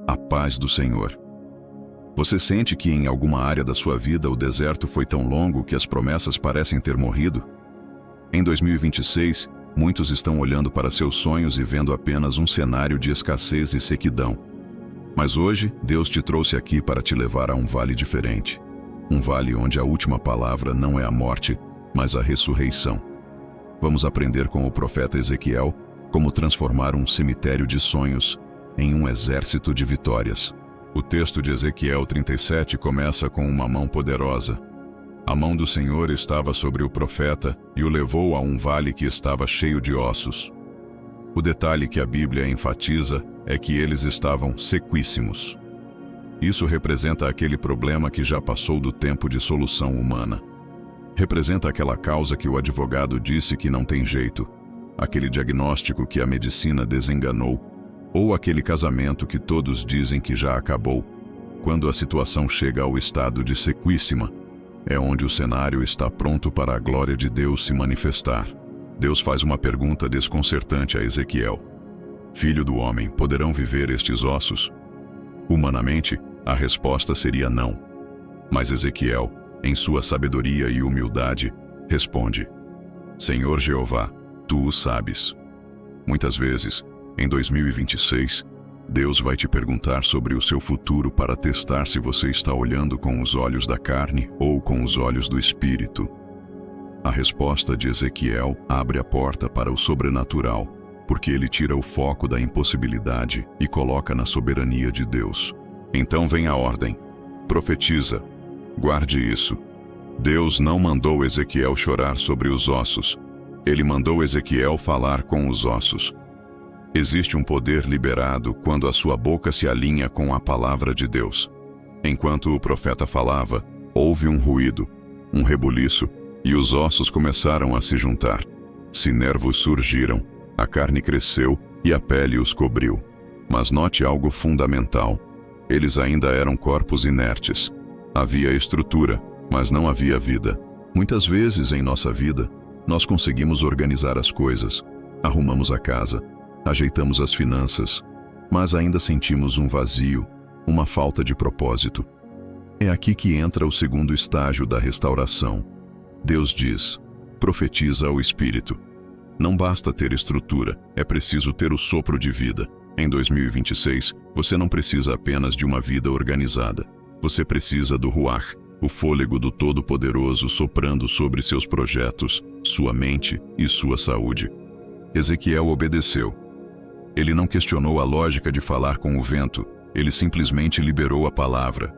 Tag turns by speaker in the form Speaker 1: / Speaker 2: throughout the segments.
Speaker 1: A paz do Senhor. Você sente que em alguma área da sua vida o deserto foi tão longo que as promessas parecem ter morrido? Em 2026, muitos estão olhando para seus sonhos e vendo apenas um cenário de escassez e sequidão. Mas hoje, Deus te trouxe aqui para te levar a um vale diferente. Um vale onde a última palavra não é a morte, mas a ressurreição. Vamos aprender com o profeta Ezequiel como transformar um cemitério de sonhos em um exército de vitórias. O texto de Ezequiel 37 começa com uma mão poderosa. A mão do Senhor estava sobre o profeta e o levou a um vale que estava cheio de ossos. O detalhe que a Bíblia enfatiza é que eles estavam sequíssimos. Isso representa aquele problema que já passou do tempo de solução humana. Representa aquela causa que o advogado disse que não tem jeito, aquele diagnóstico que a medicina desenganou, ou aquele casamento que todos dizem que já acabou. Quando a situação chega ao estado de sequíssima, é onde o cenário está pronto para a glória de Deus se manifestar. Deus faz uma pergunta desconcertante a Ezequiel. Filho do homem, poderão viver estes ossos? Humanamente, a resposta seria não. Mas Ezequiel, em sua sabedoria e humildade, responde: Senhor Jeová, tu o sabes. Muitas vezes, em 2026, Deus vai te perguntar sobre o seu futuro para testar se você está olhando com os olhos da carne ou com os olhos do Espírito. A resposta de Ezequiel abre a porta para o sobrenatural, porque ele tira o foco da impossibilidade e coloca na soberania de Deus. Então vem a ordem: profetiza. Guarde isso. Deus não mandou Ezequiel chorar sobre os ossos. Ele mandou Ezequiel falar com os ossos. Existe um poder liberado quando a sua boca se alinha com a palavra de Deus. Enquanto o profeta falava, houve um ruído, um rebuliço, e os ossos começaram a se juntar. Nervos surgiram, a carne cresceu e a pele os cobriu. Mas note algo fundamental: eles ainda eram corpos inertes. Havia estrutura, mas não havia vida. Muitas vezes em nossa vida, nós conseguimos organizar as coisas, arrumamos a casa, ajeitamos as finanças, mas ainda sentimos um vazio, uma falta de propósito. É aqui que entra o segundo estágio da restauração. Deus diz: profetiza ao Espírito. Não basta ter estrutura, é preciso ter o sopro de vida. Em 2026, você não precisa apenas de uma vida organizada. Você precisa do Ruach, o fôlego do Todo-Poderoso soprando sobre seus projetos, sua mente e sua saúde. Ezequiel obedeceu. Ele não questionou a lógica de falar com o vento, ele simplesmente liberou a palavra.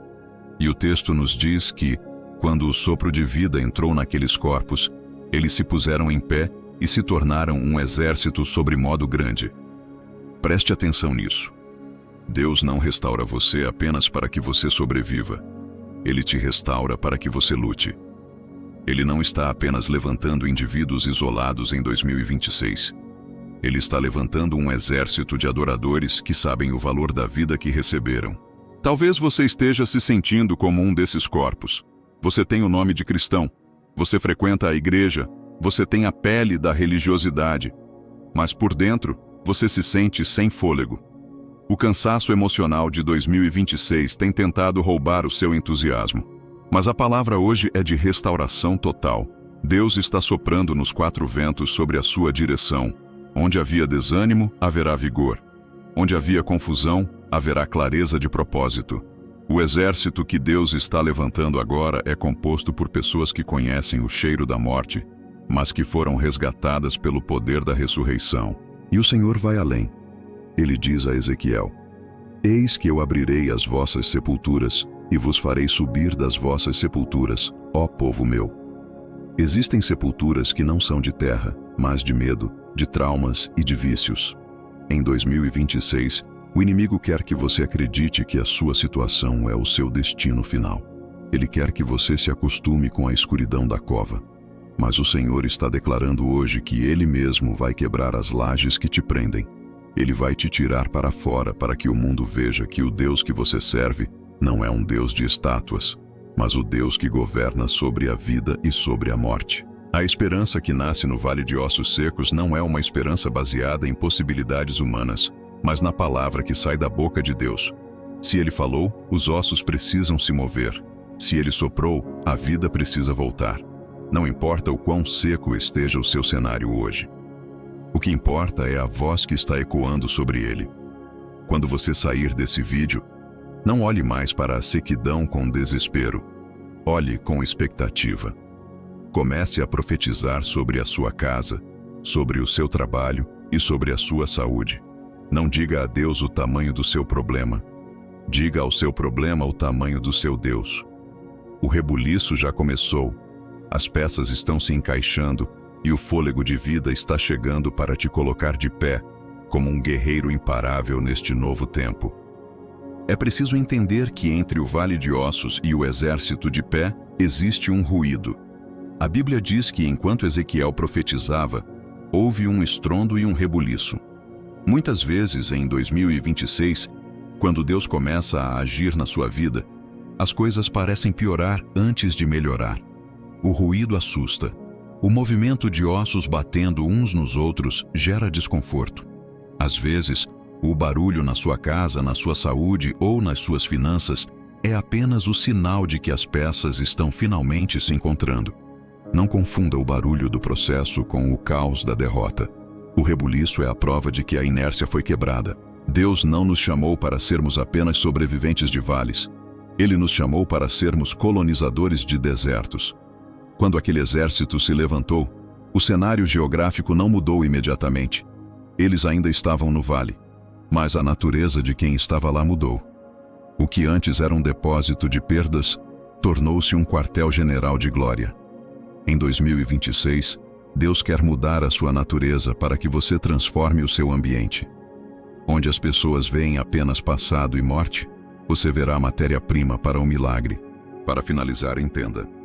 Speaker 1: E o texto nos diz que, quando o sopro de vida entrou naqueles corpos, eles se puseram em pé e se tornaram um exército sobremodo grande. Preste atenção nisso. Deus não restaura você apenas para que você sobreviva. Ele te restaura para que você lute. Ele não está apenas levantando indivíduos isolados em 2026. Ele está levantando um exército de adoradores que sabem o valor da vida que receberam. Talvez você esteja se sentindo como um desses corpos. Você tem o nome de cristão. Você frequenta a igreja. Você tem a pele da religiosidade. Mas por dentro, você se sente sem fôlego. O cansaço emocional de 2026 tem tentado roubar o seu entusiasmo. Mas a palavra hoje é de restauração total. Deus está soprando nos quatro ventos sobre a sua direção. Onde havia desânimo, haverá vigor. Onde havia confusão, haverá clareza de propósito. O exército que Deus está levantando agora é composto por pessoas que conhecem o cheiro da morte, mas que foram resgatadas pelo poder da ressurreição. E o Senhor vai além. Ele diz a Ezequiel: eis que eu abrirei as vossas sepulturas e vos farei subir das vossas sepulturas, ó povo meu. Existem sepulturas que não são de terra, mas de medo, de traumas e de vícios. Em 2026, o inimigo quer que você acredite que a sua situação é o seu destino final. Ele quer que você se acostume com a escuridão da cova. Mas o Senhor está declarando hoje que Ele mesmo vai quebrar as lajes que te prendem. Ele vai te tirar para fora para que o mundo veja que o Deus que você serve não é um Deus de estátuas, mas o Deus que governa sobre a vida e sobre a morte. A esperança que nasce no Vale de Ossos Secos não é uma esperança baseada em possibilidades humanas, mas na palavra que sai da boca de Deus. Se ele falou, os ossos precisam se mover. Se ele soprou, a vida precisa voltar. Não importa o quão seco esteja o seu cenário hoje. O que importa é a voz que está ecoando sobre ele. Quando você sair desse vídeo, não olhe mais para a sequidão com desespero. Olhe com expectativa. Comece a profetizar sobre a sua casa, sobre o seu trabalho e sobre a sua saúde. Não diga a Deus o tamanho do seu problema. Diga ao seu problema o tamanho do seu Deus. O rebuliço já começou. As peças estão se encaixando e o fôlego de vida está chegando para te colocar de pé, como um guerreiro imparável neste novo tempo. É preciso entender que entre o vale de ossos e o exército de pé existe um ruído. A Bíblia diz que enquanto Ezequiel profetizava, houve um estrondo e um rebuliço. Muitas vezes, em 2026, quando Deus começa a agir na sua vida, as coisas parecem piorar antes de melhorar. O ruído assusta. O movimento de ossos batendo uns nos outros gera desconforto. Às vezes, o barulho na sua casa, na sua saúde ou nas suas finanças é apenas o sinal de que as peças estão finalmente se encontrando. Não confunda o barulho do processo com o caos da derrota. O rebuliço é a prova de que a inércia foi quebrada. Deus não nos chamou para sermos apenas sobreviventes de vales. Ele nos chamou para sermos colonizadores de desertos. Quando aquele exército se levantou, o cenário geográfico não mudou imediatamente. Eles ainda estavam no vale, mas a natureza de quem estava lá mudou. O que antes era um depósito de perdas, tornou-se um quartel-general de glória. Em 2026, Deus quer mudar a sua natureza para que você transforme o seu ambiente. Onde as pessoas veem apenas passado e morte, você verá matéria-prima para um milagre. Para finalizar, entenda.